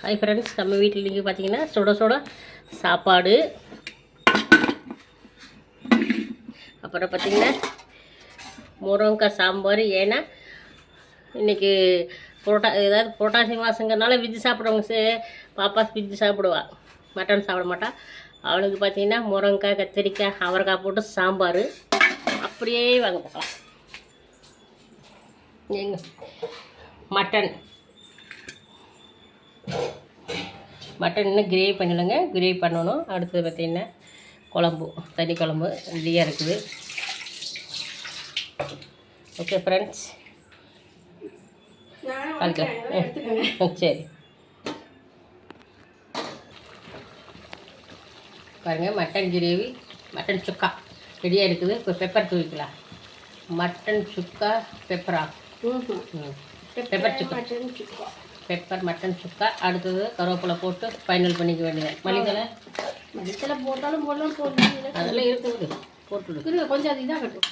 Hi friends, நம்ம வீட்டில் இன்றைக்கி பார்த்தீங்கன்னா சுட சுட சாப்பாடு. அப்புறம் பார்த்திங்கன்னா முருங்கைக்காய் சாம்பார். ஏன்னா இன்றைக்கி ஏதாவது புரோட்டாசி மாதங்கிறனால விஜி சாப்பிட்றவங்க பாப்பா விஜி சாப்பிடுவா, மட்டன் சாப்பிட மாட்டா. அவளுக்கு பார்த்திங்கன்னா முருங்கைக்காய், கத்திரிக்காய், அவரைக்காய் போட்டு சாம்பார். அப்படியே வாங்க பார்க்கலாம். எங்க மட்டன் இன்னும் கிரேவி பண்ணிடுங்க. கிரேவி பண்ணணும். அடுத்தது பார்த்திங்கன்னா குழம்பு, தனி குழம்பு ரெடியாக இருக்குது. ஓகே ஃப்ரெண்ட்ஸ், சரி பாருங்கள். மட்டன் கிரேவி, மட்டன் சுக்கா ரெடியாக இருக்குது. இப்போ பெப்பர் தூவிக்கலாம். மட்டன் சுக்கா பெப்பரா? பெப்பர் சுக்கா, பெப்பர் மட்டன் சுக்கா. அடுத்தது கருவேப்பிலை போட்டு ஃபைனல் பண்ணிக்க வேண்டியது. மல்லித்தலை போட்டாலும் போடலாம், அதெல்லாம் இருக்குது, போட்டு கொஞ்சம் அது இதாக கட்டும்.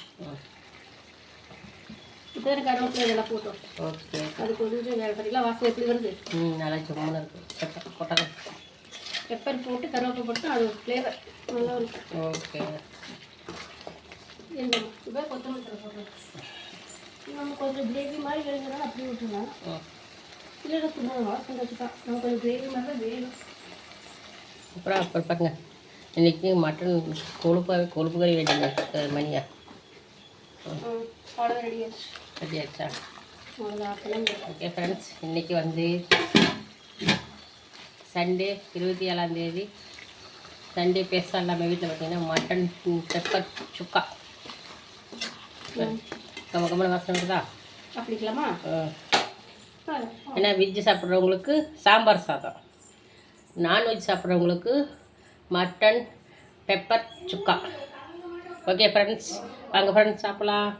கருவேப்பிலை இதெல்லாம் போட்டோம். ஓகே, அது கொஞ்சம் பார்த்தீங்களா வாசனை எப்படி வருது? நல்லா சும்மா இருக்குது. பெப்பர் போட்டாங்க, பெப்பர் போட்டு கருவேப்பிலை போட்டு அது ஒரு ஃப்ளேவர் நல்லா இருக்கும். ஓகே, இப்போ கொத்தமல்லி தலை போடுறோம். நம்ம கொஞ்சம் கிரேவி மாதிரி வேணுங்கிறனால அப்படியே விட்டுருலாம். இல்லை சும்மா வாசனை வச்சுக்கலாம். நம்ம கொஞ்சம் கிரேவி மாதிரி தான் வேணும். அப்புறம் பாருங்க, இன்றைக்கி மட்டன் கொழுப்பு கறி வேண்டியங்க மணியா. அவ்வளோ ரெடி ஆச்சா? ஓகே ஃப்ரெண்ட்ஸ், இன்றைக்கி வந்து சண்டே 27ஆம் சண்டே பேசலாம். நம்ம வீட்டில் பார்த்திங்கன்னா மட்டன் பெப்பர் சுக்கா. கம்ம வாசனை இருக்குதா? அப்படிக்கலாமா? ஏன்னா வெஜ்ஜு சாப்பிட்றவங்களுக்கு சாம்பார் சாதம், நான்வெஜ் சாப்பிட்றவங்களுக்கு மட்டன் பெப்பர் சுக்கா. ஓகே ஃப்ரெண்ட்ஸ், வாங்க ஃப்ரெண்ட்ஸ் சாப்பிட்லாம்.